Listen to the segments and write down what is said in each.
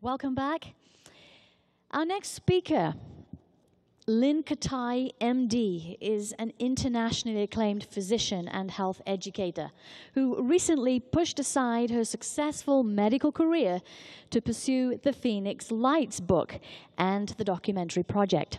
Welcome back. Our next speaker, Lynn Kitai, MD, is an internationally acclaimed physician and health educator who recently pushed aside her successful medical career to pursue the Phoenix Lights book and the documentary project.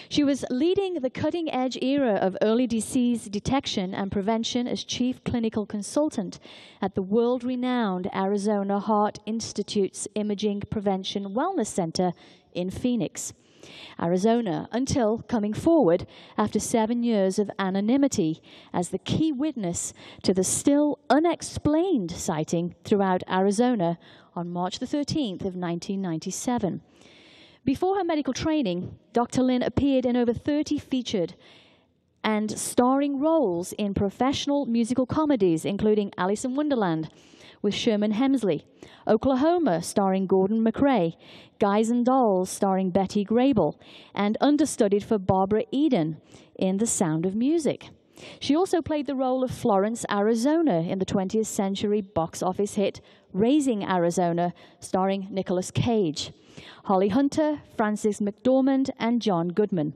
She was leading the cutting-edge era of early disease detection and prevention as chief clinical consultant at the world-renowned Arizona Heart Institute's Imaging Prevention Wellness Center in Phoenix, Arizona, until coming forward after 7 years of anonymity as the key witness to the still unexplained sighting throughout Arizona on March the 13th of 1997. Before her medical training, Dr. Lynn appeared in over 30 featured and starring roles in professional musical comedies, including Alice in Wonderland with Sherman Hemsley, Oklahoma starring Gordon McRae, Guys and Dolls starring Betty Grable, and understudied for Barbara Eden in The Sound of Music. She also played the role of Florence, Arizona in the 20th century box office hit Raising Arizona, starring Nicolas Cage, Holly Hunter, Frances McDormand, and John Goodman.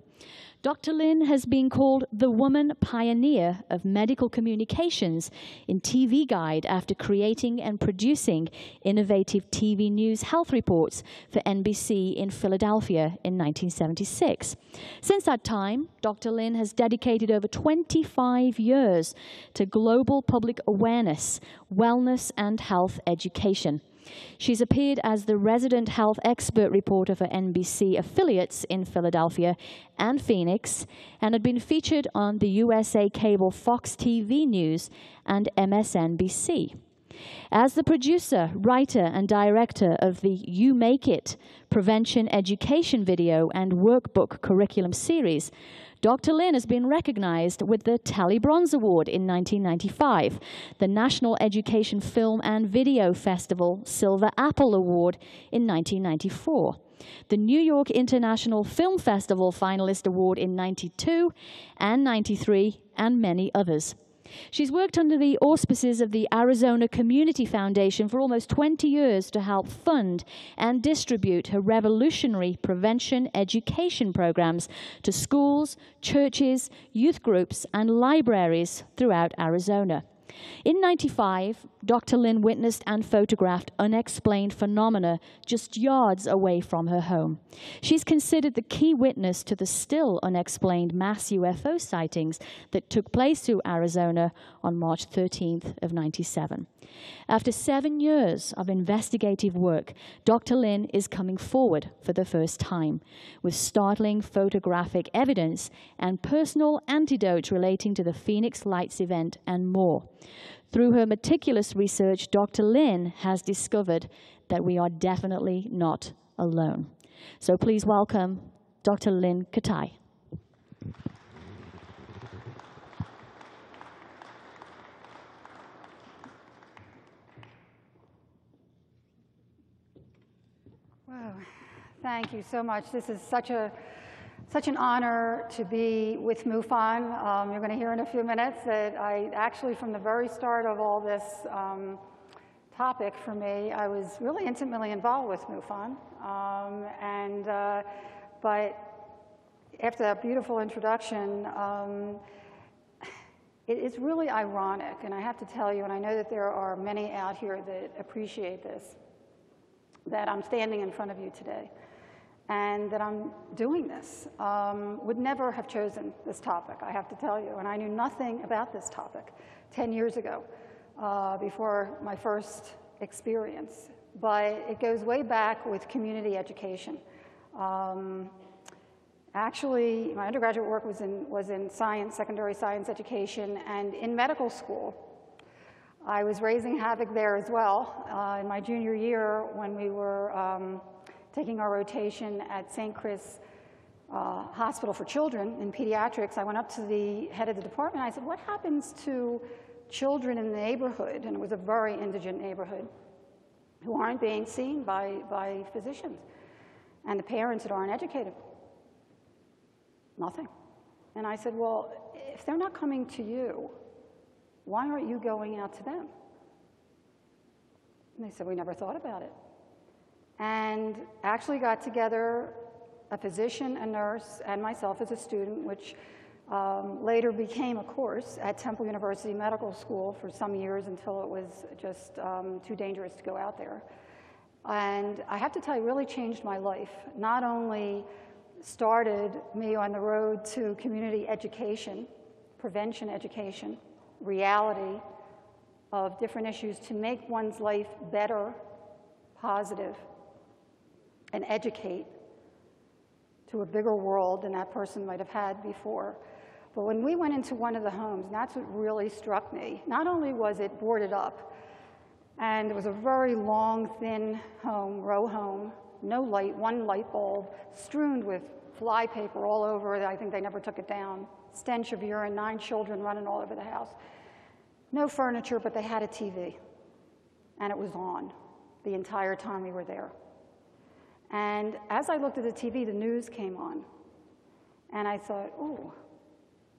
Dr. Lynn has been called the woman pioneer of medical communications in TV Guide after creating and producing innovative TV news health reports for NBC in Philadelphia in 1976. Since that time, Dr. Lynn has dedicated over 25 years to global public awareness, wellness, and health education. She's appeared as the resident health expert reporter for NBC affiliates in Philadelphia and Phoenix, and had been featured on the USA Cable Fox TV News and MSNBC. As the producer, writer, and director of the You Make It Prevention Education Video and Workbook Curriculum Series, Dr. Lynn has been recognized with the Tally Bronze Award in 1995, the National Education Film and Video Festival Silver Apple Award in 1994, the New York International Film Festival Finalist Award in 92 and 93, and many others. She's worked under the auspices of the Arizona Community Foundation for almost 20 years to help fund and distribute her revolutionary prevention education programs to schools, churches, youth groups, and libraries throughout Arizona. In '95, Dr. Lynn witnessed and photographed unexplained phenomena just yards away from her home. She's considered the key witness to the still unexplained mass UFO sightings that took place through Arizona on March 13th of '97. After 7 years of investigative work, Dr. Lynn is coming forward for the first time with startling photographic evidence and personal anecdotes relating to the Phoenix Lights event and more. Through her meticulous research, Dr. Lynn has discovered that we are definitely not alone. So please welcome Dr. Lynn Kitai. Wow, thank you so much. This is such an honor to be with MUFON. You're going to hear in a few minutes that I actually, from the very start of all this topic for me, I was really intimately involved with MUFON. But after that beautiful introduction, it is really ironic, and I have to tell you, and I know that there are many out here that appreciate this, that I'm standing in front of you today and that I'm doing this. Would never have chosen this topic, I have to tell you, and I knew nothing about this topic 10 years ago before my first experience, but it goes way back with community education. Actually, my undergraduate work was in science, secondary science education, and in medical school. I was raising havoc there as well. In my junior year, when we were taking our rotation at St. Chris Hospital for Children in pediatrics, I went up to the head of the department. I said, what happens to children in the neighborhood, and it was a very indigent neighborhood, who aren't being seen by physicians, and the parents that aren't educated? Nothing. And I said, well, if they're not coming to you, why aren't you going out to them? And they said, we never thought about it. and actually got together a physician, a nurse, and myself as a student, which later became a course at Temple University Medical School for some years until it was just too dangerous to go out there. And I have to tell you, it really changed my life. Not only started me on the road to community education, prevention education, reality of different issues to make one's life better, positive, and educate to a bigger world than that person might have had before. But when we went into one of the homes, and that's what really struck me, not only was it boarded up, and it was a very long, thin home, row home, no light, one light bulb, strewn with fly paper all over. I think they never took it down. Stench of urine, 9 children running all over the house. No furniture, but they had a TV, and it was on the entire time we were there. And as I looked at the TV, the news came on, and I thought, ooh,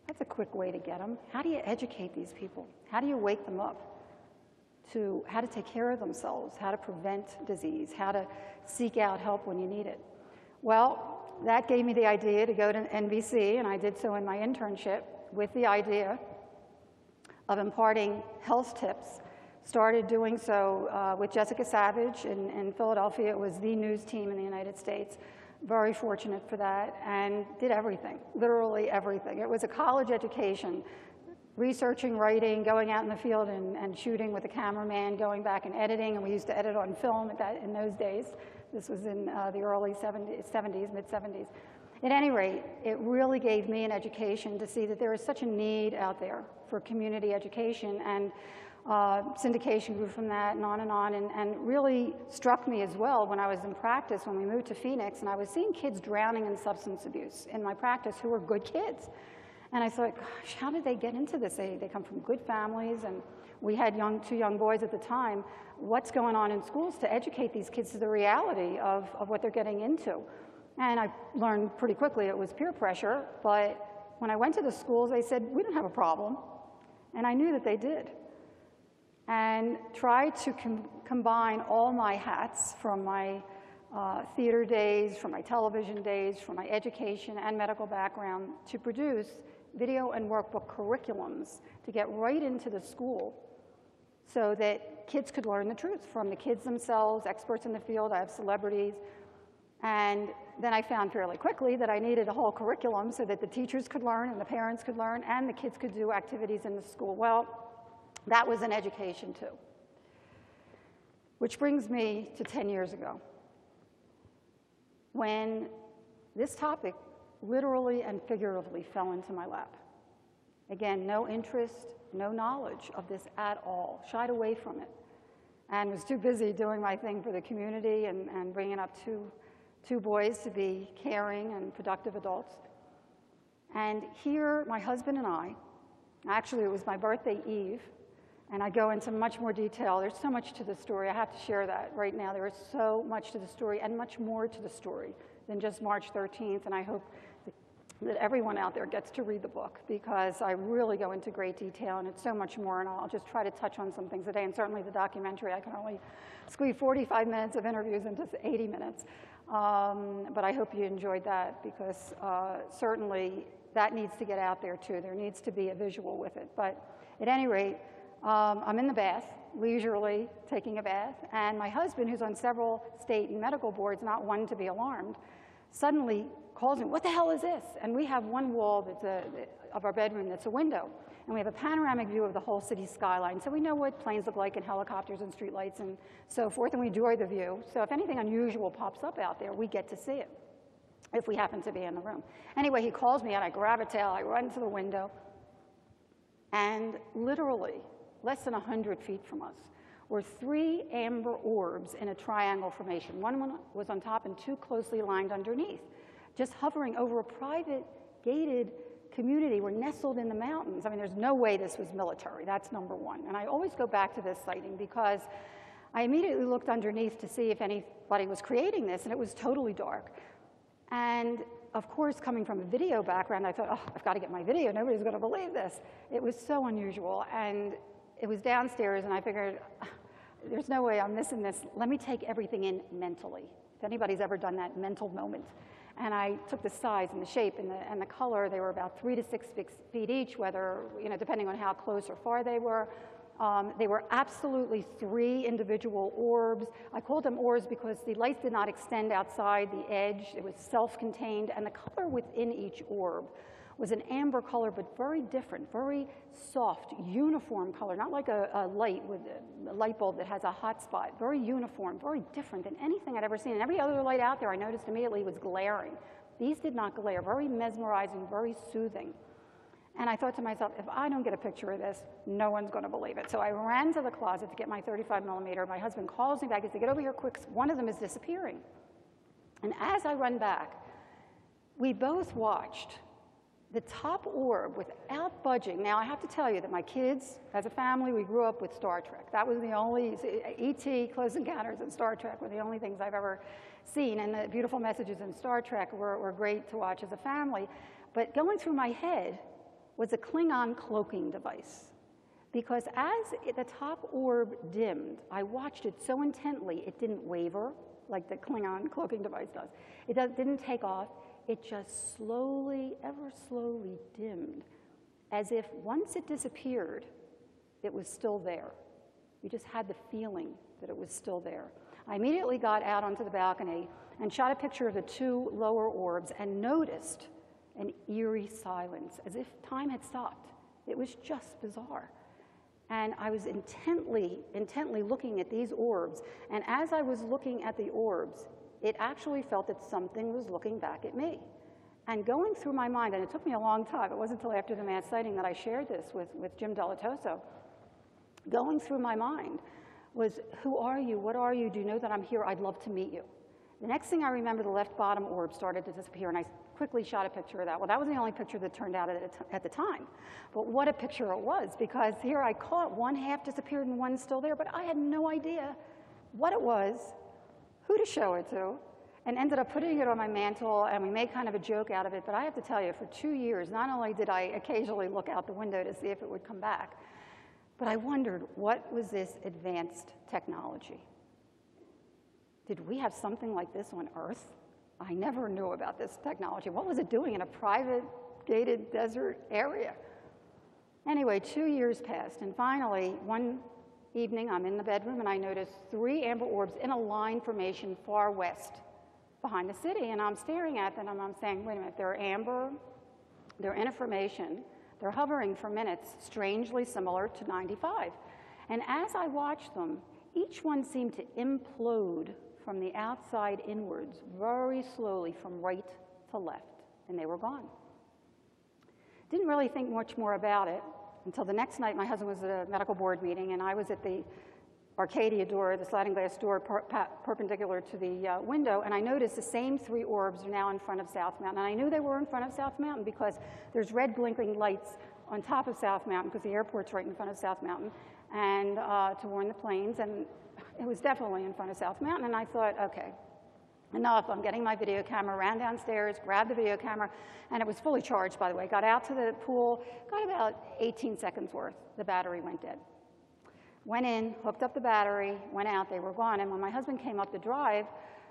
that's a quick way to get them. How do you educate these people? How do you wake them up to how to take care of themselves, how to prevent disease, how to seek out help when you need it? Well, that gave me the idea to go to NBC, and I did so in my internship with the idea of imparting health tips. Started doing so with Jessica Savage in Philadelphia. It was the news team in the United States. Very fortunate for that, and did everything, literally everything. It was a college education, researching, writing, going out in the field and shooting with a cameraman, going back and editing, and we used to edit on film in those days. This was in the early 70s, mid-70s. At any rate, it really gave me an education to see that there is such a need out there for community education, and syndication grew from that and on, and really struck me as well when I was in practice, when we moved to Phoenix, and I was seeing kids drowning in substance abuse in my practice who were good kids. And I thought, gosh, how did they get into this? They come from good families, and we had two young boys at the time. What's going on in schools to educate these kids to the reality of what they're getting into? And I learned pretty quickly it was peer pressure, but when I went to the schools, they said, we don't have a problem. And I knew that they did. And tried to combine all my hats from my theater days, from my television days, from my education and medical background to produce video and workbook curriculums to get right into the school so that kids could learn the truth from the kids themselves, experts in the field. I have celebrities. And then I found fairly quickly that I needed a whole curriculum so that the teachers could learn and the parents could learn and the kids could do activities in the school. Well, that was an education too. Which brings me to 10 years ago, when this topic literally and figuratively fell into my lap. Again, no interest, no knowledge of this at all, shied away from it, and was too busy doing my thing for the community and bringing up two boys to be caring and productive adults. And here, my husband and I, actually it was my birthday eve, and I go into much more detail. There's so much to the story. I have to share that right now. There is so much to the story and much more to the story than just March 13th, and I hope that everyone out there gets to read the book because I really go into great detail, and it's so much more, and I'll just try to touch on some things today, and certainly the documentary. I can only squeeze 45 minutes of interviews into 80 minutes, but I hope you enjoyed that because certainly that needs to get out there too. There needs to be a visual with it, but at any rate, I'm in the bath, leisurely taking a bath, and my husband, who's on several state and medical boards, not one to be alarmed, suddenly calls me, what the hell is this? And we have one wall that's of our bedroom that's a window, and we have a panoramic view of the whole city skyline, so we know what planes look like and helicopters and streetlights and so forth, and we enjoy the view. So if anything unusual pops up out there, we get to see it if we happen to be in the room. Anyway, he calls me, and I grab a towel, I run to the window, and literally, less than 100 feet from us, were 3 amber orbs in a triangle formation. One was on top and 2 closely lined underneath, just hovering over a private gated community. We're nestled in the mountains. I mean, there's no way this was military. That's number one. And I always go back to this sighting because I immediately looked underneath to see if anybody was creating this, and it was totally dark. And of course, coming from a video background, I thought, oh, I've got to get my video. Nobody's going to believe this. It was so unusual. And it was downstairs, and I figured, there's no way I'm missing this. Let me take everything in mentally. If anybody's ever done that mental moment. And I took the size and the shape and the color. They were about 3 to 6 feet each, whether, depending on how close or far they were. They were absolutely 3 individual orbs. I called them orbs because the lights did not extend outside the edge. It was self-contained, and the color within each orb was an amber color, but very different, very soft, uniform color, not like a light with a light bulb that has a hot spot. Very uniform, very different than anything I'd ever seen. And every other light out there I noticed immediately was glaring. These did not glare, very mesmerizing, very soothing. And I thought to myself, if I don't get a picture of this, no one's going to believe it. So I ran to the closet to get my 35 millimeter. My husband calls me back. He said, get over here quick. One of them is disappearing. And as I run back, we both watched the top orb without budging. Now, I have to tell you that my kids, as a family, we grew up with Star Trek. That was the only, E.T., Close Encounters, and Star Trek were the only things I've ever seen. And the beautiful messages in Star Trek were great to watch as a family. But going through my head was a Klingon cloaking device. Because as the top orb dimmed, I watched it so intently, it didn't waver like the Klingon cloaking device does. It didn't take off. It just slowly, ever slowly dimmed, as if once it disappeared, it was still there. You just had the feeling that it was still there. I immediately got out onto the balcony and shot a picture of the 2 lower orbs and noticed an eerie silence, as if time had stopped. It was just bizarre. And I was intently looking at these orbs, and as I was looking at the orbs, it actually felt that something was looking back at me. And going through my mind, and it took me a long time, it wasn't until after the mass sighting that I shared this with Jim Delatoso, going through my mind was, who are you? What are you? Do you know that I'm here? I'd love to meet you. The next thing I remember, the left bottom orb started to disappear, and I quickly shot a picture of that. Well, that was the only picture that turned out at the time. But what a picture it was, because here I caught one half disappeared and one's still there, but I had no idea what it was, who to show it to, and ended up putting it on my mantle, and we made kind of a joke out of it. But I have to tell you, for 2 years, not only did I occasionally look out the window to see if it would come back, but I wondered, what was this advanced technology? Did we have something like this on Earth? I never knew about this technology. What was it doing in a private, gated desert area? Anyway, 2 years passed, and finally, one evening, I'm in the bedroom, and I noticed 3 amber orbs in a line formation far west behind the city, and I'm staring at them, and I'm saying, wait a minute, they're amber, they're in a formation, they're hovering for minutes, strangely similar to 95. And as I watched them, each one seemed to implode from the outside inwards, very slowly from right to left, and they were gone. Didn't really think much more about it until the next night. My husband was at a medical board meeting, and I was at the Arcadia door, the sliding glass door perpendicular to the window, and I noticed the same 3 orbs are now in front of South Mountain. And I knew they were in front of South Mountain because there's red blinking lights on top of South Mountain, because the airport's right in front of South Mountain, and to warn the planes, and it was definitely in front of South Mountain. And I thought, okay, enough. I'm getting my video camera, ran downstairs, grabbed the video camera, and it was fully charged, by the way. Got out to the pool, got about 18 seconds worth. The battery went dead. Went in, hooked up the battery, went out, they were gone. And when my husband came up the drive,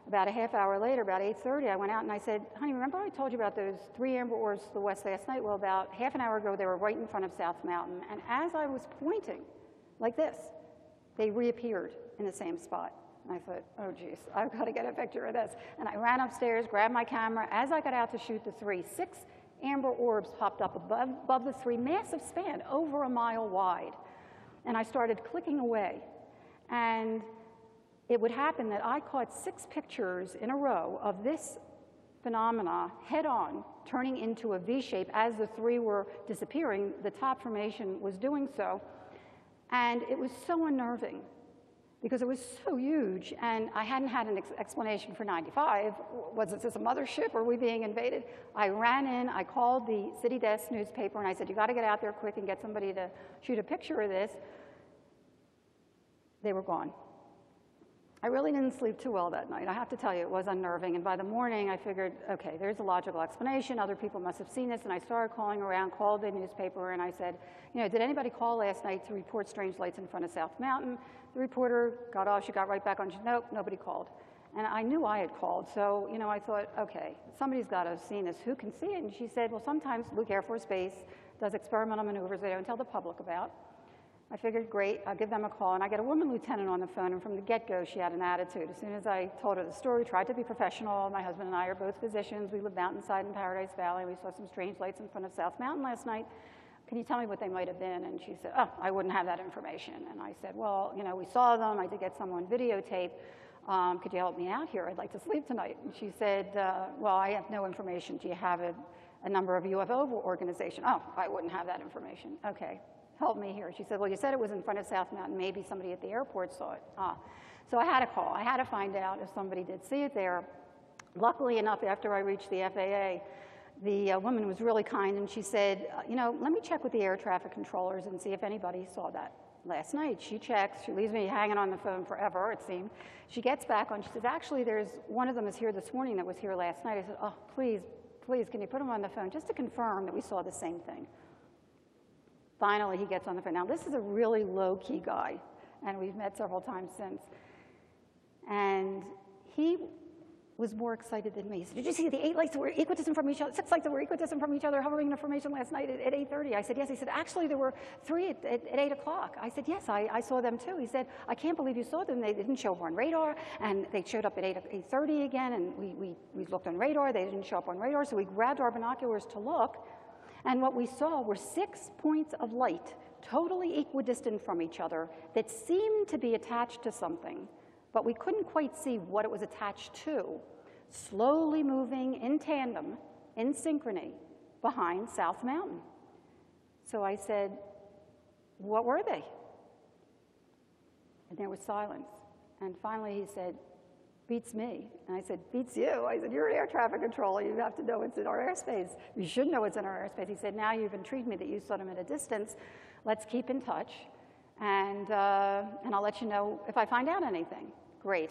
about a half hour later, about 8:30, I went out and I said, honey, remember I told you about those 3 amber orbs to the west last night? Well, about half an hour ago, they were right in front of South Mountain. And as I was pointing like this, they reappeared in the same spot. And I thought, oh, geez, I've got to get a picture of this. And I ran upstairs, grabbed my camera. As I got out to shoot the 3, 6 amber orbs popped up above the 3, massive span, over a mile wide. And I started clicking away. And it would happen that I caught 6 pictures in a row of this phenomena head-on, turning into a V shape as the 3 were disappearing. The top formation was doing so. And it was so unnerving, because it was so huge, and I hadn't had an explanation for 95. Was this a mothership? Or were we being invaded? I ran in, I called the City Desk newspaper, and I said, you got to get out there quick and get somebody to shoot a picture of this. They were gone. I really didn't sleep too well that night. I have to tell you, it was unnerving. And by the morning, I figured, okay, there's a logical explanation. Other people must have seen this. And I started calling around, called the newspaper, and I said, you know, did anybody call last night to report strange lights in front of South Mountain? The reporter got off. She got right back on. She said, nope, nobody called. And I knew I had called. So, you know, I thought, okay, somebody's got to have seen this. Who can see it? And she said, well, sometimes Luke Air Force Base does experimental maneuvers they don't tell the public about. I figured, great, I'll give them a call. And I get a woman lieutenant on the phone, and from the get-go, she had an attitude. As soon as I told her the story, tried to be professional. My husband and I are both physicians. We live mountainside in Paradise Valley. We saw some strange lights in front of South Mountain last night. Can you tell me what they might have been? And she said, oh, I wouldn't have that information. And I said, well, you know, we saw them. I did get some on videotape. Could you help me out here? I'd like to sleep tonight. And she said, well, I have no information. Do you have a number of UFO organization? Oh, I wouldn't have that information. Okay. Help me here. She said, well, you said it was in front of South Mountain. Maybe somebody at the airport saw it. So I had to call. I had to find out if somebody did see it there. Luckily enough, after I reached the FAA, the woman was really kind, and she said, you know, let me check with the air traffic controllers and see if anybody saw that last night. She checks. She leaves me hanging on the phone forever, it seemed. She gets back on. She says, actually, there's one of them is here this morning that was here last night. I said, oh, please, can you put him on the phone just to confirm that we saw the same thing? Finally, he gets on the phone. Now, this is a really low-key guy, and we've met several times since. And he was more excited than me. He said, did you see the 8 lights that were equidistant from each other, 6 lights that were equidistant from each other hovering in formation last night at 8:30? I said, yes. He said, actually, there were 3 at 8 o'clock. I said, yes, I saw them too. He said, I can't believe you saw them. They didn't show up on radar, and they showed up at 8:30 again, and we looked on radar. They didn't show up on radar, so we grabbed our binoculars to look. And what we saw were 6 points of light, totally equidistant from each other, that seemed to be attached to something, but we couldn't quite see what it was attached to, slowly moving in tandem, in synchrony, behind South Mountain. So I said, what were they? And there was silence. And finally he said, beats me. And I said, beats you? I said, you're an air traffic controller. You have to know it's in our airspace. You should know it's in our airspace. He said, now you've intrigued me that you saw them at a distance. Let's keep in touch, and I'll let you know if I find out anything. Great.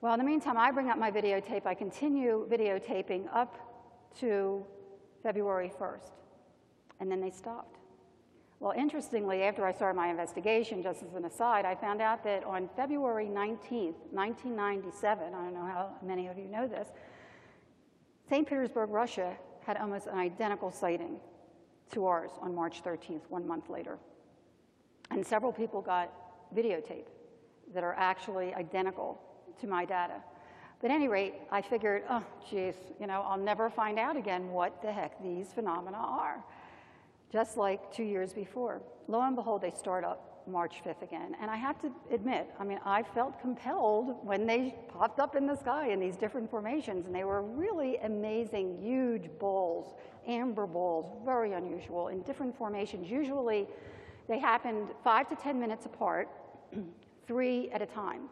Well, in the meantime, I bring up my videotape. I continue videotaping up to February 1st, and then they stopped. Well, interestingly, after I started my investigation, just as an aside, I found out that on February 19th, 1997, I don't know how many of you know this, St. Petersburg, Russia had almost an identical sighting to ours on March 13th, 1 month later. And several people got videotape that are actually identical to my data. But at any rate, I figured, oh, geez, you know, I'll never find out again what the heck these phenomena are. Just like 2 years before. Lo and behold, they start up March 5th again. And I have to admit, I mean, I felt compelled when they popped up in the sky in these different formations, and they were really amazing, huge balls, amber balls, very unusual, in different formations. Usually, they happened 5 to 10 minutes apart, 3 at a time,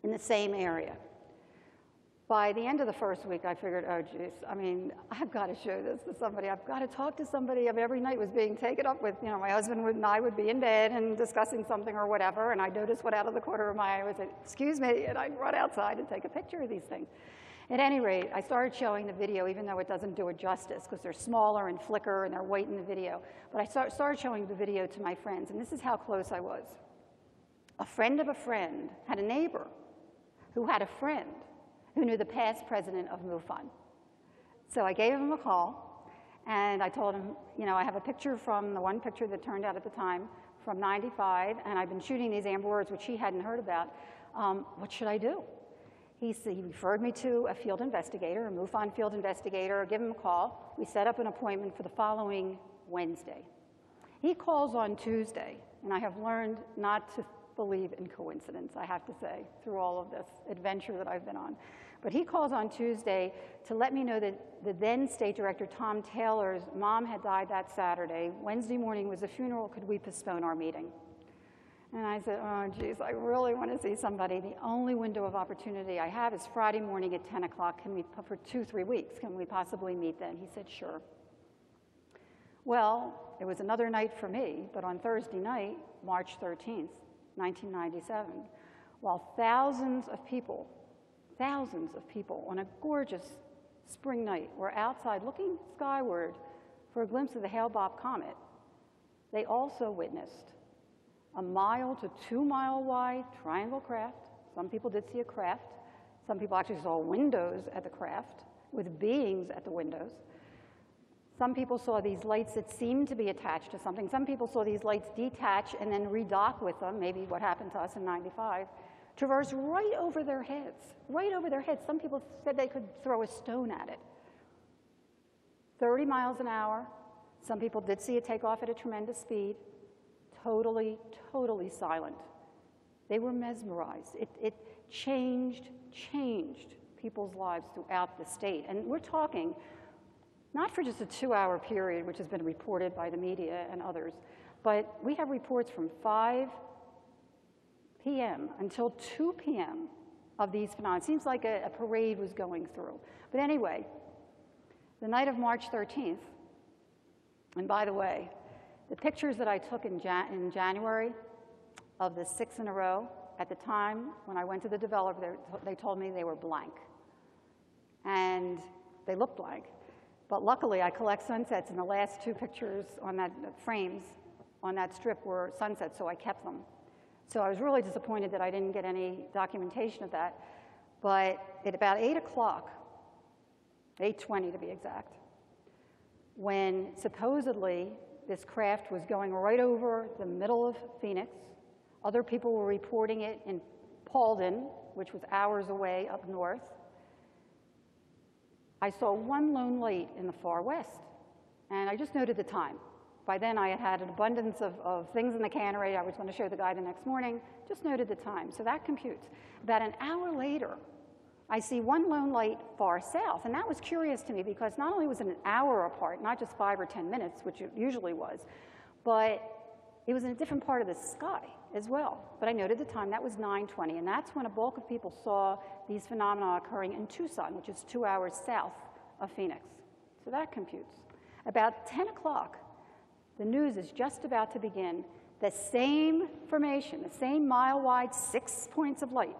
in the same area. By the end of the first week, I figured, oh, geez, I mean, I've got to show this to somebody. I've got to talk to somebody. I mean, every night was being taken up with, you know, my husband and I would be in bed and discussing something or whatever, and I'd notice what out of the corner of my eye was, excuse me, and I'd run outside and take a picture of these things. At any rate, I started showing the video, even though it doesn't do it justice, because they're smaller and flicker and they're white in the video. But I started showing the video to my friends, and this is how close I was. A friend of a friend had a neighbor who had a friend who knew the past president of MUFON. So I gave him a call, and I told him, you know, I have a picture from the one picture that turned out at the time from '95, and I've been shooting these amber words, which he hadn't heard about. What should I do? He referred me to a field investigator, a MUFON field investigator. Give him a call. We set up an appointment for the following Wednesday. He calls on Tuesday, and I have learned not to believe in coincidence, I have to say, through all of this adventure that I've been on. But he calls on Tuesday to let me know that the then State Director, Tom Taylor's mom had died that Saturday. Wednesday morning was a funeral. Could we postpone our meeting? And I said, oh, geez, I really want to see somebody. The only window of opportunity I have is Friday morning at 10 o'clock. Can we, for 2-3 weeks, can we possibly meet then? He said, sure. Well, it was another night for me, but on Thursday night, March 13th, 1997, while thousands of people on a gorgeous spring night were outside looking skyward for a glimpse of the Hale-Bopp comet, they also witnessed a 1 to 2 mile wide triangle craft. Some people did see a craft. Some people actually saw windows at the craft with beings at the windows. Some people saw these lights that seemed to be attached to something. Some people saw these lights detach and then redock with them, maybe what happened to us in '95, traverse right over their heads, right over their heads. Some people said they could throw a stone at it. 30 miles an hour. Some people did see it take off at a tremendous speed. Totally, totally silent. They were mesmerized. It changed people's lives throughout the state. And we're talking not for just a 2-hour period, which has been reported by the media and others, but we have reports from 5 p.m. until 2 p.m. of these phenomena. It seems like a parade was going through. But anyway, the night of March 13th, and by the way, the pictures that I took in January of the 6 in a row, at the time when I went to the developer, they told me they were blank. And they looked blank. But luckily, I collect sunsets, and the last 2 pictures on that frames on that strip were sunsets, so I kept them. So I was really disappointed that I didn't get any documentation of that. But at about 8 o'clock, 8:20 to be exact, when supposedly this craft was going right over the middle of Phoenix, other people were reporting it in Paulden, which was hours away up north, I saw one lone light in the far west, and I just noted the time. By then, I had had an abundance of things in the cannery. I was going to show the guy the next morning, just noted the time. So that computes. About an hour later, I see one lone light far south, and that was curious to me because not only was it an hour apart, not just 5 or 10 minutes, which it usually was, but it was in a different part of the sky as well. But I noted the time, that was 9:20, and that's when a bulk of people saw these phenomena occurring in Tucson, which is 2 hours south of Phoenix. So that computes. About 10 o'clock, the news is just about to begin. The same formation, the same mile-wide 6 points of light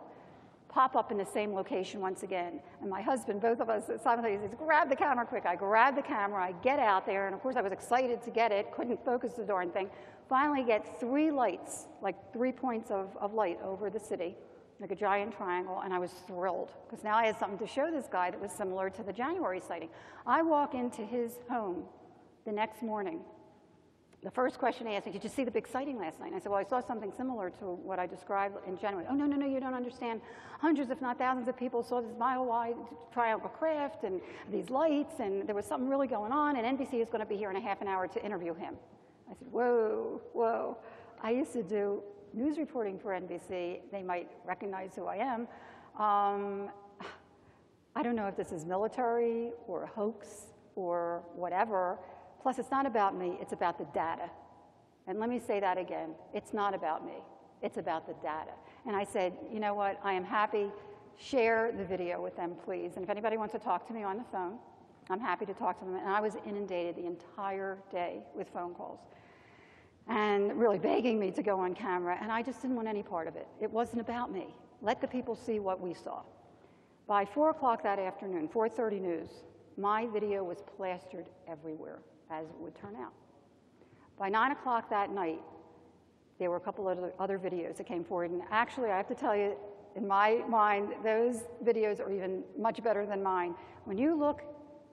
pop up in the same location once again. And my husband, both of us simultaneously says, grab the camera quick. I grab the camera, I get out there, and of course I was excited to get it, couldn't focus the darn thing. Finally get 3 lights, like 3 points of light over the city, like a giant triangle, and I was thrilled, because now I had something to show this guy that was similar to the January sighting. I walk into his home the next morning. The first question he asked me, did you see the big sighting last night? And I said, well, I saw something similar to what I described in January. Oh, no, no, no, you don't understand. Hundreds, if not thousands of people saw this mile-wide triangle craft and these lights, and there was something really going on, and NBC is going to be here in a half an hour to interview him. I said, whoa, whoa. I used to do news reporting for NBC. They might recognize who I am. I don't know if this is military or a hoax or whatever. Plus, it's not about me, it's about the data. And let me say that again. It's not about me, it's about the data. And I said, you know what, I am happy. Share the video with them, please. And if anybody wants to talk to me on the phone, I'm happy to talk to them. And I was inundated the entire day with phone calls and really begging me to go on camera. And I just didn't want any part of it. It wasn't about me. Let the people see what we saw. By 4 o'clock that afternoon, 4:30 news, my video was plastered everywhere, as it would turn out. By 9 o'clock that night, there were a couple of other videos that came forward. And actually, I have to tell you, in my mind, those videos are even much better than mine. When you look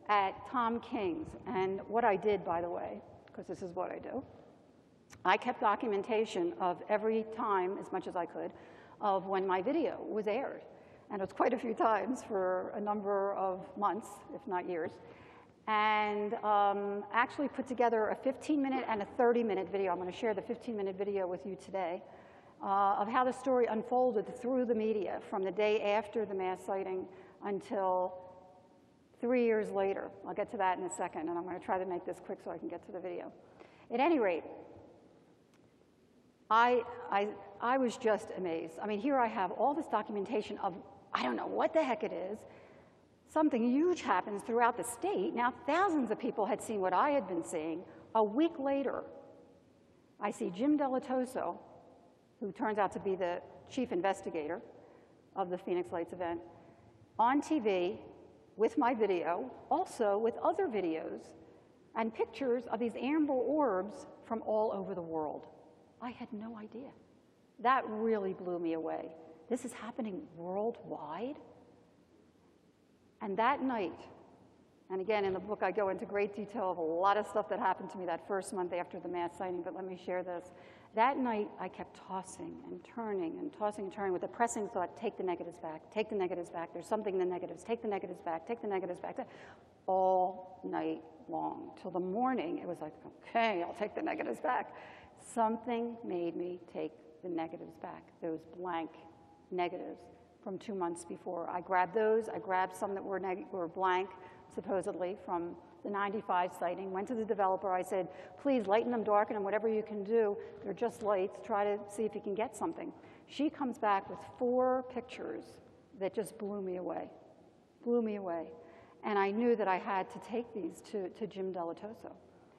at Tom King's, and what I did, by the way, because this is what I do, I kept documentation of every time, as much as I could, of when my video was aired. And it was quite a few times for a number of months, if not years. And actually put together a 15-minute and a 30-minute video. I'm going to share the 15-minute video with you today of how the story unfolded through the media from the day after the mass sighting until 3 years later. I'll get to that in a second, and I'm going to try to make this quick so I can get to the video. At any rate, I was just amazed. I mean, here I have all this documentation of, I don't know what the heck it is. Something huge happens throughout the state. Now, thousands of people had seen what I had been seeing. A week later, I see Jim Delatoso who turns out to be the chief investigator of the Phoenix Lights event, on TV with my video, also with other videos and pictures of these amber orbs from all over the world. I had no idea. That really blew me away. This is happening worldwide? And that night, and again, in the book, I go into great detail of a lot of stuff that happened to me that first month after the mass sighting, but let me share this. That night, I kept tossing and turning and tossing and turning with the pressing thought, take the negatives back, take the negatives back, there's something in the negatives, take the negatives back, take the negatives back, all night long. Till the morning, it was like, okay, I'll take the negatives back. Something made me take the negatives back, those blank negatives from 2 months before. I grabbed those, I grabbed some that were blank, supposedly, from the 95 sighting, went to the developer, I said, please lighten them, darken them, whatever you can do. They're just lights, try to see if you can get something. She comes back with 4 pictures that just blew me away, blew me away. And I knew that I had to take these to Jim Delatoso.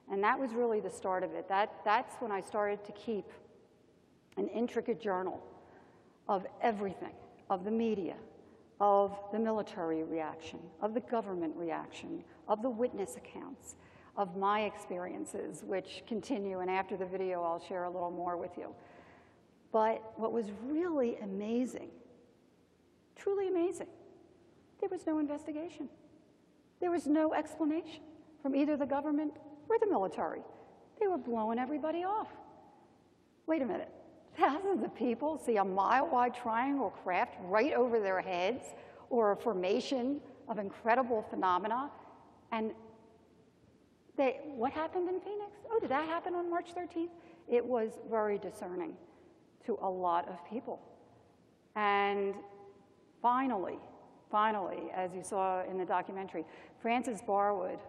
And that was really the start of it. That's when I started to keep an intricate journal of everything, of the media, of the military reaction, of the government reaction, of the witness accounts, of my experiences, which continue, and after the video I'll share a little more with you. But what was really amazing, truly amazing, there was no investigation. There was no explanation from either the government or the military. They were blowing everybody off. Wait a minute. Thousands of people see a mile-wide triangle craft right over their heads, or a formation of incredible phenomena, and what happened in Phoenix? Oh, did that happen on March 13th? It was very discerning to a lot of people. And finally, as you saw in the documentary, Frances Barwood,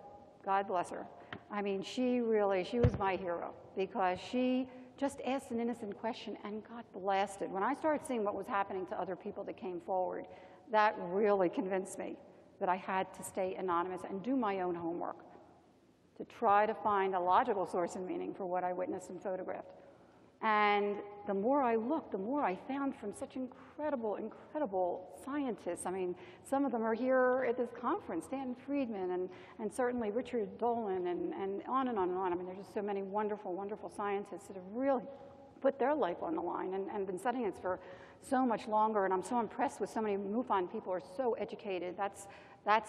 God bless her, I mean, she was my hero, because she just asked an innocent question and got blasted. When I started seeing what was happening to other people that came forward, that really convinced me that I had to stay anonymous and do my own homework to try to find a logical source and meaning for what I witnessed and photographed. And the more I looked, the more I found from such incredible, incredible scientists. I mean, some of them are here at this conference, Stanton Friedman and certainly Richard Dolan and on and on and on. I mean, there's just so many wonderful, wonderful scientists that have really put their life on the line and been studying this for so much longer. And I'm so impressed with so many MUFON people are so educated. That's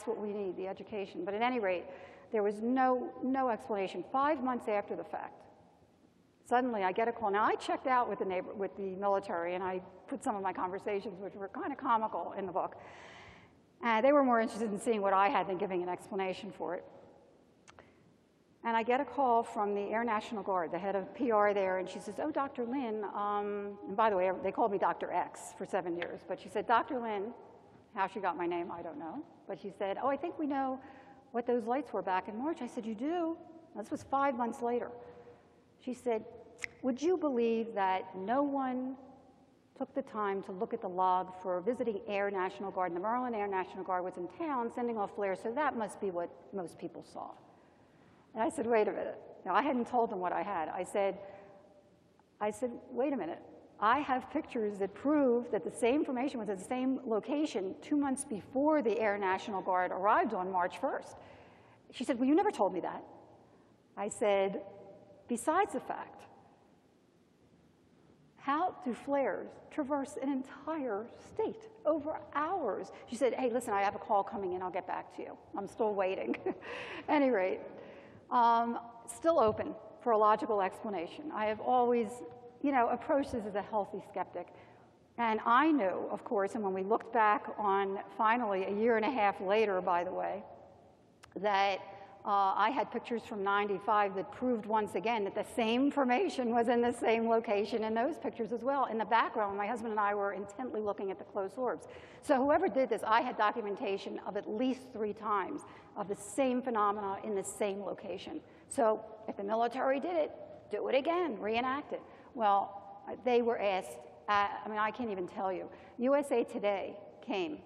what we need, the education. But at any rate, there was no explanation. 5 months after the fact, suddenly I get a call. Now, I checked out with the military, and I put some of my conversations, which were kind of comical, in the book. They were more interested in seeing what I had than giving an explanation for it. And I get a call from the Air National Guard, the head of PR there, and she says, oh, Dr. Lynn, and by the way, they called me Dr. X for 7 years, but she said, Dr. Lynn, how she got my name, I don't know, but she said, oh, I think we know what those lights were back in March. I said, you do? This was 5 months later. She said, would you believe that no one took the time to look at the log for visiting Air National Guard? And the Maryland Air National Guard was in town sending off flares, so that must be what most people saw. And I said, wait a minute. Now, I hadn't told them what I had. I said, wait a minute. I have pictures that prove that the same formation was at the same location 2 months before the Air National Guard arrived on March 1st. She said, well, you never told me that. I said, besides the fact, how do flares traverse an entire state over hours? She said, hey, listen, I have a call coming in. I'll get back to you. I'm still waiting. At any rate, still open for a logical explanation. I have always, approached this as a healthy skeptic. And I knew, of course, and when we looked back on finally a year and a half later, by the way, that I had pictures from 95 that proved once again that the same formation was in the same location in those pictures as well. In the background, my husband and I were intently looking at the close orbs. So whoever did this, I had documentation of at least 3 times of the same phenomena in the same location. So if the military did it, do it again, reenact it. Well, they were asked, I can't even tell you. USA Today came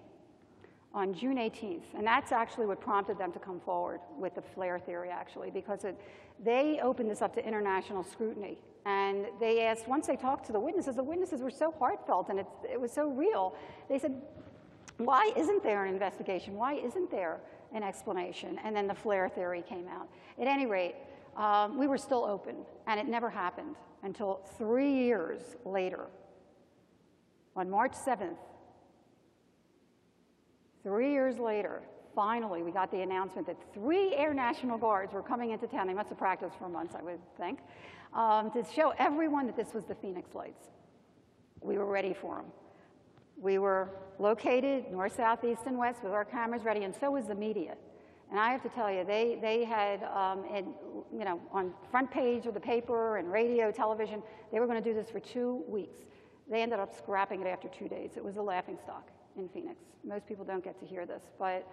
on June 18th, and that's actually what prompted them to come forward with the flare theory, actually, because they opened this up to international scrutiny, And they asked, once they talked to the witnesses were so heartfelt and it was so real. They said, why isn't there an investigation? Why isn't there an explanation? And then the flare theory came out. At any rate, we were still open, and it never happened until 3 years later. On March 7th, 3 years later, finally, we got the announcement that 3 Air National Guards were coming into town. They must have practiced for months, I would think, to show everyone that this was the Phoenix Lights. We were ready for them. We were located north, south, east, and west with our cameras ready, and so was the media. And I have to tell you, they had, on front page of the paper and radio, television, they were going to do this for 2 weeks. They ended up scrapping it after 2 days. It was a laughingstock in Phoenix. Most people don't get to hear this, but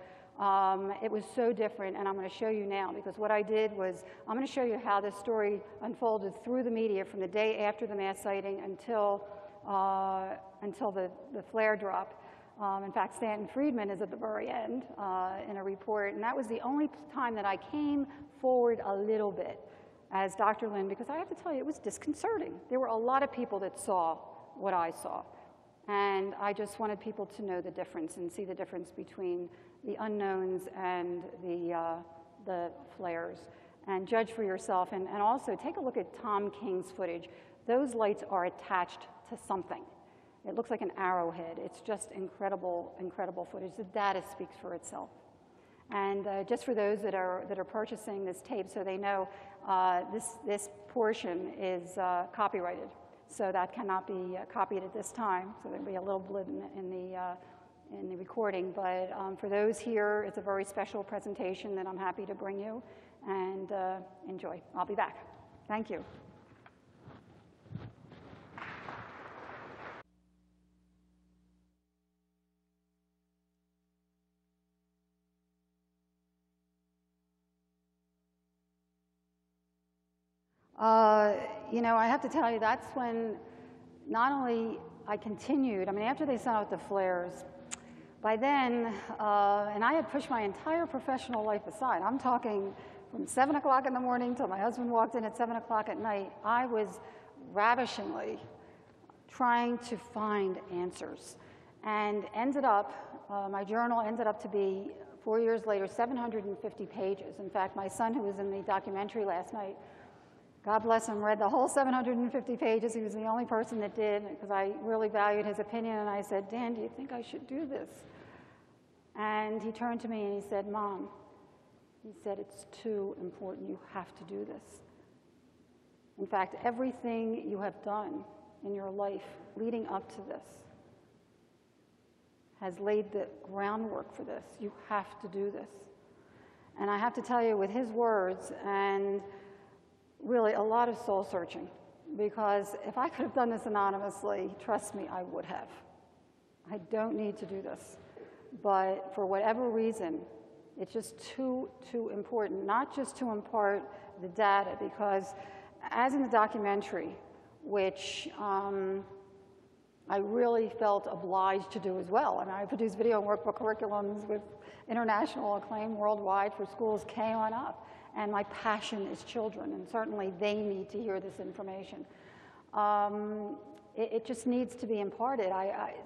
it was so different, and I'm going to show you now, because what I did was, I'm going to show you how this story unfolded through the media from the day after the mass sighting until the flare drop. In fact, Stanton Friedman is at the very end in a report, and that was the only time that I came forward a little bit as Dr. Lynn, because I have to tell you, it was disconcerting. There were a lot of people that saw what I saw, and I just wanted people to know the difference and see the difference between the unknowns and the flares, and judge for yourself, and also take a look at Tom King's footage. Those lights are attached to something. It looks like an arrowhead. It's just incredible, incredible footage. The data speaks for itself. And just for those that are purchasing this tape, so they know, this portion is copyrighted, so that cannot be copied at this time. So there'll be a little blip in the recording. But for those here, it's a very special presentation that I'm happy to bring you, and enjoy. I'll be back. Thank you. I have to tell you, that's when not only I continued, I mean, after they sent out the flares, by then, and I had pushed my entire professional life aside. I'm talking from 7 o'clock in the morning till my husband walked in at 7 o'clock at night. I was ravishingly trying to find answers, and ended up, my journal ended up to be, 4 years later, 750 pages. In fact, my son, who was in the documentary last night, God bless him, read the whole 750 pages. He was the only person that did, because I really valued his opinion. And I said, Dan, do you think I should do this? And he turned to me and he said, Mom, he said, it's too important. You have to do this. In fact, everything you have done in your life leading up to this has laid the groundwork for this. You have to do this. And I have to tell you, with his words and really a lot of soul searching, because if I could have done this anonymously, trust me, I would have. I don't need to do this. But for whatever reason, it's just too important, not just to impart the data, because as in the documentary, which I really felt obliged to do as well, and I produced video and workbook curriculums with international acclaim worldwide for schools K on up. And my passion is children, and certainly they need to hear this information. It just needs to be imparted.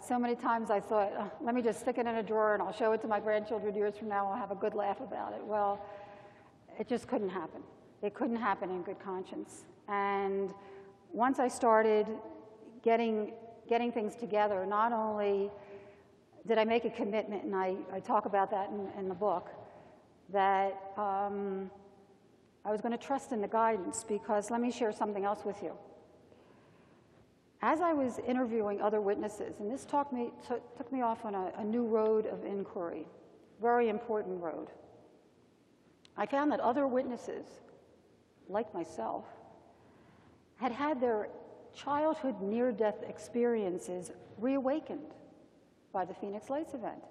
So many times I thought, oh, let me just stick it in a drawer and I'll show it to my grandchildren years from now, I'll have a good laugh about it. Well, it just couldn't happen. It couldn't happen in good conscience. And once I started getting things together, not only did I make a commitment, and I talk about that in the book, that I was going to trust in the guidance, because let me share something else with you. As I was interviewing other witnesses, and this took me off on a new road of inquiry, very important road, I found that other witnesses, like myself, had had their childhood near-death experiences reawakened by the Phoenix Lights event.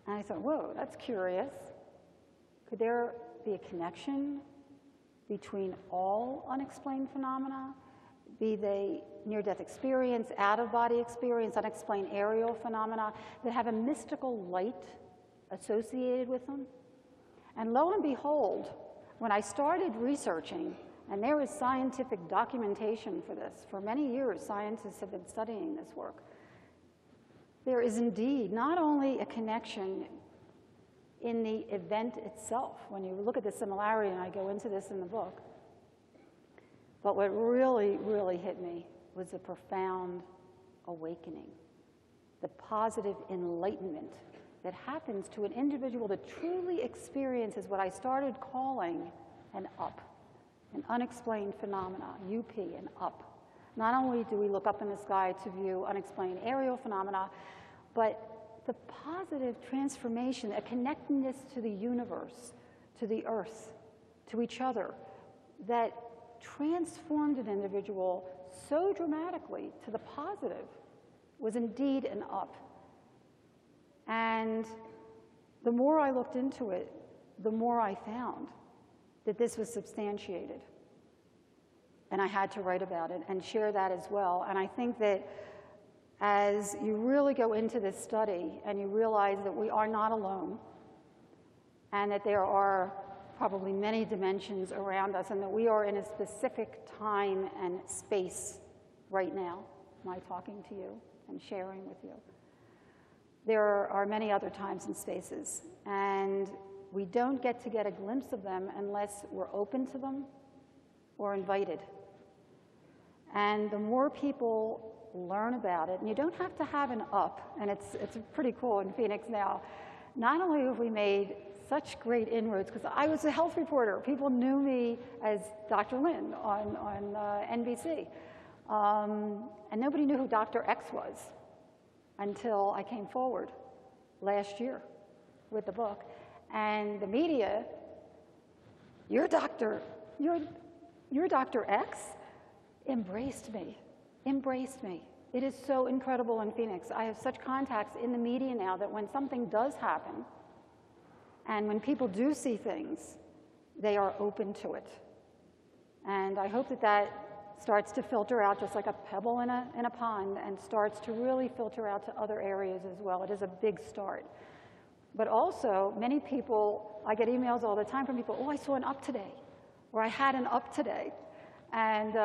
And I thought, whoa, that's curious. Could there be a connection between all unexplained phenomena, be they near-death experience, out-of-body experience, unexplained aerial phenomena, that have a mystical light associated with them? And lo and behold, when I started researching And there is scientific documentation for this. For many years, scientists have been studying this work. There is indeed not only a connection in the event itself, when you look at the similarity, and I go into this in the book, but what really, really hit me was the profound awakening, the positive enlightenment that happens to an individual that truly experiences what I started calling an up, an unexplained phenomena, UP, an up. Not only do we look up in the sky to view unexplained aerial phenomena, but the positive transformation, a connectedness to the universe, to the earth, to each other, that transformed an individual so dramatically to the positive was indeed an up. And the more I looked into it, the more I found that this was substantiated. And I had to write about it and share that as well. And I think that as you really go into this study and you realize that we are not alone and that there are probably many dimensions around us and that we are in a specific time and space right now, my talking to you and sharing with you. There are many other times and spaces, and we don't get a glimpse of them unless we're open to them or invited. And the more people learn about it, and you don't have to have an up, and it's pretty cool in Phoenix now. Not only have we made such great inroads, because I was a health reporter. People knew me as Dr. Lynn on NBC. And nobody knew who Dr. X was until I came forward last year with the book. And the media, you're Dr. X, embraced me. It is so incredible in Phoenix. I have such contacts in the media now that when something does happen, and when people do see things, they are open to it. And I hope that that starts to filter out just like a pebble in a pond and starts to really filter out to other areas as well. It is a big start. But also, many people, I get emails all the time from people, oh, I saw an up today, or I had an up today. And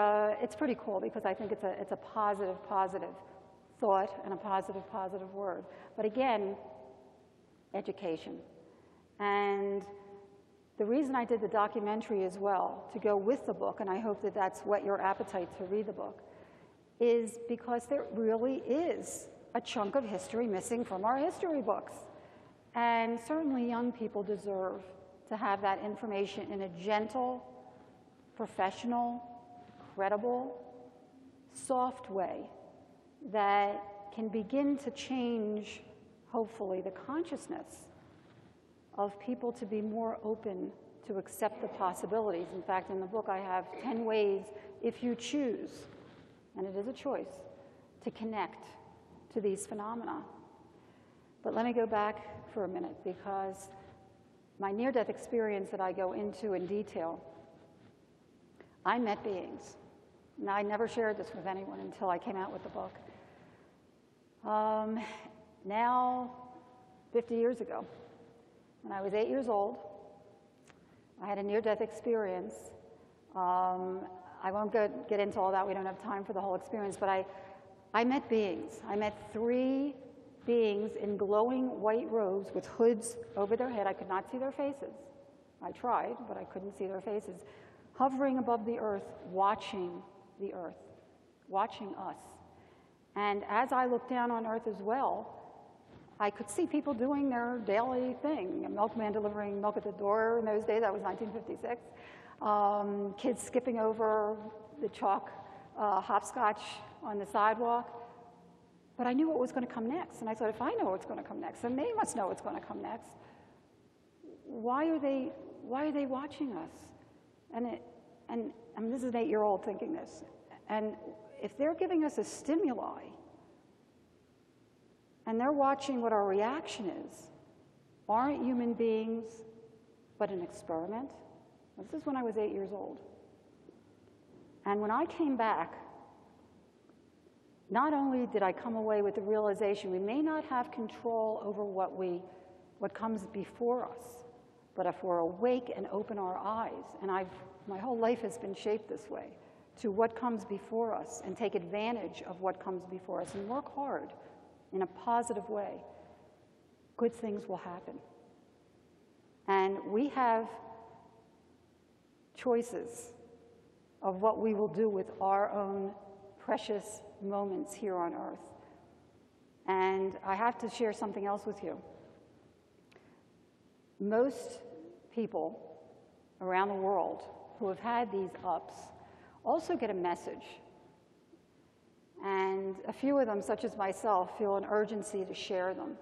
it's pretty cool because I think it's a positive thought and a positive word. But again, education. And the reason I did the documentary as well, to go with the book, and I hope that that's whet your appetite to read the book, is because there really is a chunk of history missing from our history books. And certainly young people deserve to have that information in a gentle, professional, credible, soft way that can begin to change, hopefully, the consciousness of people to be more open to accept the possibilities. In fact, in the book I have 10 ways, if you choose, and it is a choice, to connect to these phenomena. But let me go back for a minute, because my near-death experience that I go into in detail, I met beings. Now, I never shared this with anyone until I came out with the book. Now, 50 years ago, when I was 8 years old, I had a near-death experience. I won't get into all that. We don't have time for the whole experience. But I met beings. I met 3 beings in glowing white robes with hoods over their head. I could not see their faces. I tried, but I couldn't see their faces. Hovering above the earth, watching the earth, watching us. And as I looked down on earth as well, I could see people doing their daily thing. A milkman delivering milk at the door in those days, that was 1956. Kids skipping over the chalk hopscotch on the sidewalk. But I knew what was going to come next. And I thought, if I know what's going to come next, then they must know what's going to come next. Why are they watching us? And I mean, this is an 8-year-old thinking this. And if they're giving us a stimuli, and they're watching what our reaction is, aren't human beings but an experiment? This is when I was 8 years old. And when I came back, not only did I come away with the realization we may not have control over what comes before us, but if we're awake and open our eyes, and I've My whole life has been shaped this way, to what comes before us, and take advantage of what comes before us, and work hard in a positive way. Good things will happen. And we have choices of what we will do with our own precious moments here on earth. And I have to share something else with you. Most people around the world who have had these ups also get a message. And a few of them, such as myself, feel an urgency to share them.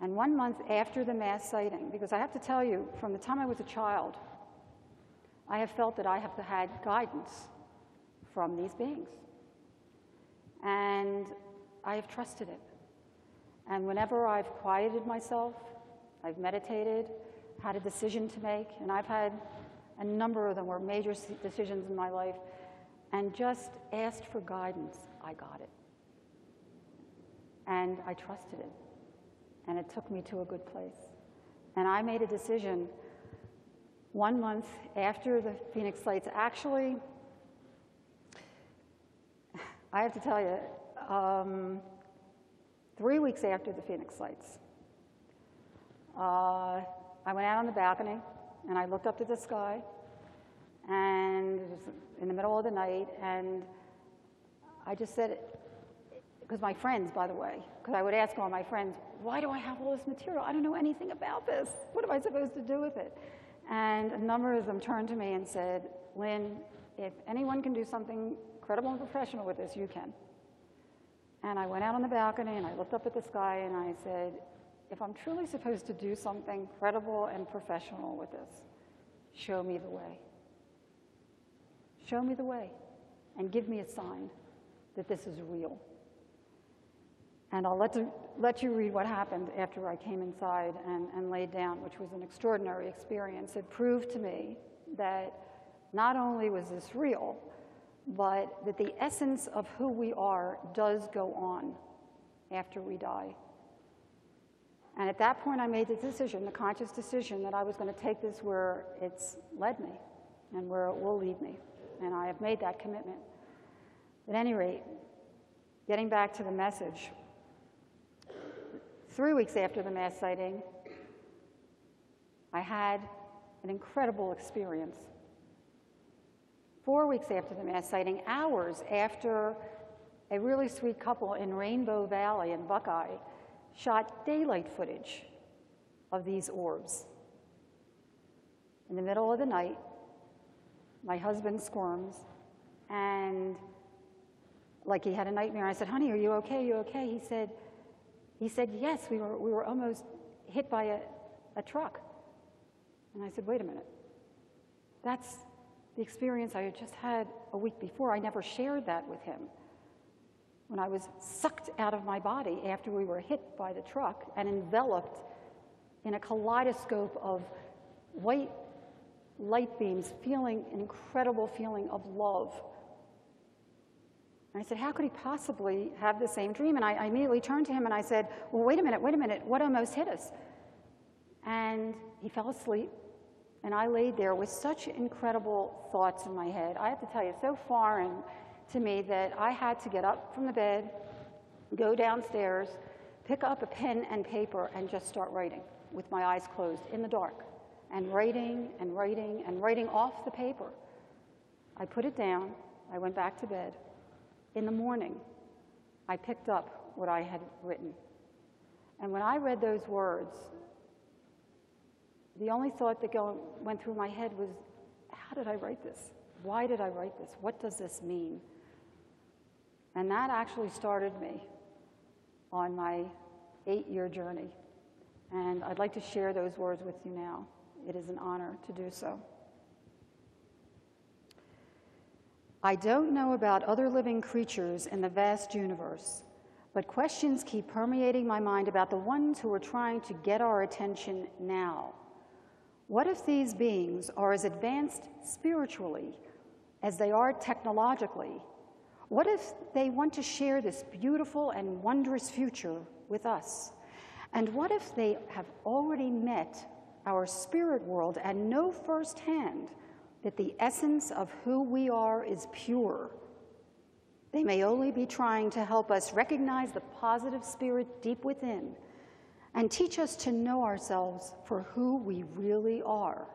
And 1 month after the mass sighting, because I have to tell you, from the time I was a child, I have felt that I have had guidance from these beings. And I have trusted it. And whenever I've quieted myself, I've meditated, had a decision to make, and I've had a number of them were major decisions in my life, and just asked for guidance, I got it. And I trusted it. And it took me to a good place. And I made a decision 1 month after the Phoenix Lights. Actually, I have to tell you, 3 weeks after the Phoenix Lights, I went out on the balcony and I looked up to the sky, and it was in the middle of the night, and I just said, because my friends, by the way, because I would ask all my friends, why do I have all this material? I don't know anything about this. What am I supposed to do with it? And a number of them turned to me and said, Lynn, if anyone can do something credible and professional with this, you can. And I went out on the balcony and I looked up at the sky and I said, if I'm truly supposed to do something credible and professional with this, show me the way. Show me the way and give me a sign that this is real. And I'll let you read what happened after I came inside and laid down, which was an extraordinary experience. It proved to me that not only was this real, but that the essence of who we are does go on after we die. And at that point, I made the decision, the conscious decision, that I was going to take this where it's led me and where it will lead me. And I have made that commitment. At any rate, getting back to the message, 3 weeks after the mass sighting, I had an incredible experience. 4 weeks after the mass sighting, hours after a really sweet couple in Rainbow Valley in Buckeye shot daylight footage of these orbs. In the middle of the night, my husband squirms, and like he had a nightmare. I said, honey, are you okay? You okay? He said, yes, we were almost hit by a truck. And I said, wait a minute. That's the experience I had just had a week before. I never shared that with him. When I was sucked out of my body after we were hit by the truck and enveloped in a kaleidoscope of white light beams, feeling an incredible feeling of love. And I said, how could he possibly have the same dream? And I immediately turned to him and I said, well, wait a minute, what almost hit us? And he fell asleep, and I laid there with such incredible thoughts in my head. I have to tell you, so foreign to me that I had to get up from the bed, go downstairs, pick up a pen and paper, and just start writing with my eyes closed in the dark, and writing and writing and writing off the paper. I put it down. I went back to bed. In the morning, I picked up what I had written. And when I read those words, the only thought that went through my head was, how did I write this? Why did I write this? What does this mean? And that actually started me on my 8-year journey. And I'd like to share those words with you now. It is an honor to do so. I don't know about other living creatures in the vast universe, but questions keep permeating my mind about the ones who are trying to get our attention now. What if these beings are as advanced spiritually as they are technologically? What if they want to share this beautiful and wondrous future with us? And what if they have already met our spirit world and know firsthand that the essence of who we are is pure. They may only be trying to help us recognize the positive spirit deep within and teach us to know ourselves for who we really are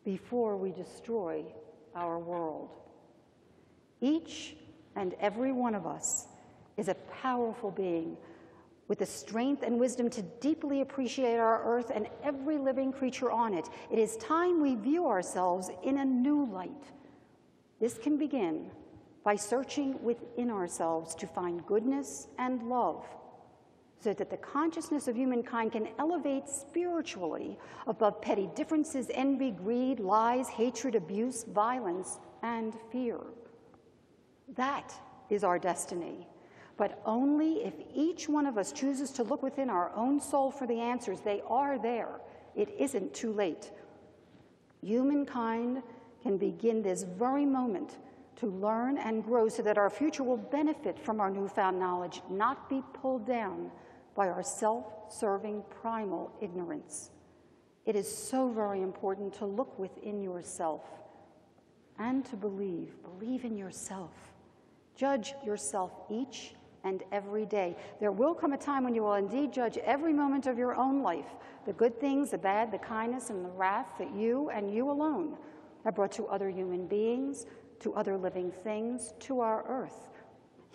before we destroy our world. Each and every one of us is a powerful being with the strength and wisdom to deeply appreciate our earth and every living creature on it. It is time we view ourselves in a new light. This can begin by searching within ourselves to find goodness and love, so that the consciousness of humankind can elevate spiritually above petty differences, envy, greed, lies, hatred, abuse, violence, and fear. That is our destiny, but only if each one of us chooses to look within our own soul for the answers. They are there. It isn't too late. Humankind can begin this very moment to learn and grow so that our future will benefit from our newfound knowledge, not be pulled down by our self-serving primal ignorance. It is so very important to look within yourself and to believe in yourself. Judge yourself each and every day. There will come a time when you will indeed judge every moment of your own life, the good things, the bad, the kindness, and the wrath that you and you alone have brought to other human beings, to other living things, to our earth.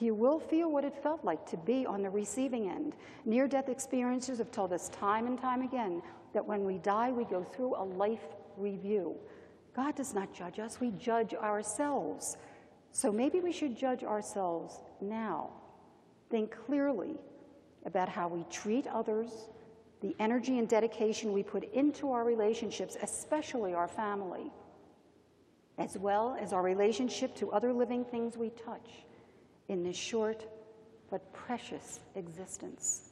You will feel what it felt like to be on the receiving end. Near-death experiences have told us time and time again that when we die, we go through a life review. God does not judge us, we judge ourselves. So maybe we should judge ourselves now. Think clearly about how we treat others, the energy and dedication we put into our relationships, especially our family, as well as our relationship to other living things we touch in this short but precious existence.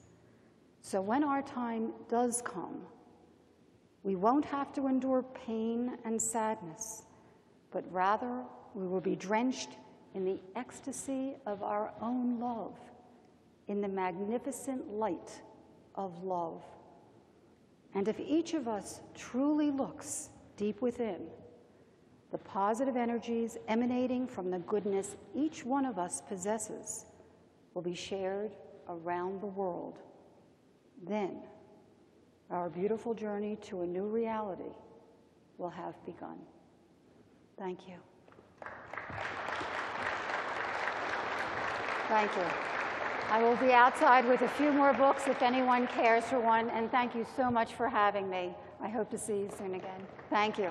So when our time does come, we won't have to endure pain and sadness, but rather we will be drenched in the ecstasy of our own love, in the magnificent light of love. And if each of us truly looks deep within, the positive energies emanating from the goodness each one of us possesses will be shared around the world. Then, our beautiful journey to a new reality will have begun. Thank you. Thank you. I will be outside with a few more books if anyone cares for one, and thank you so much for having me. I hope to see you soon again. Thank you.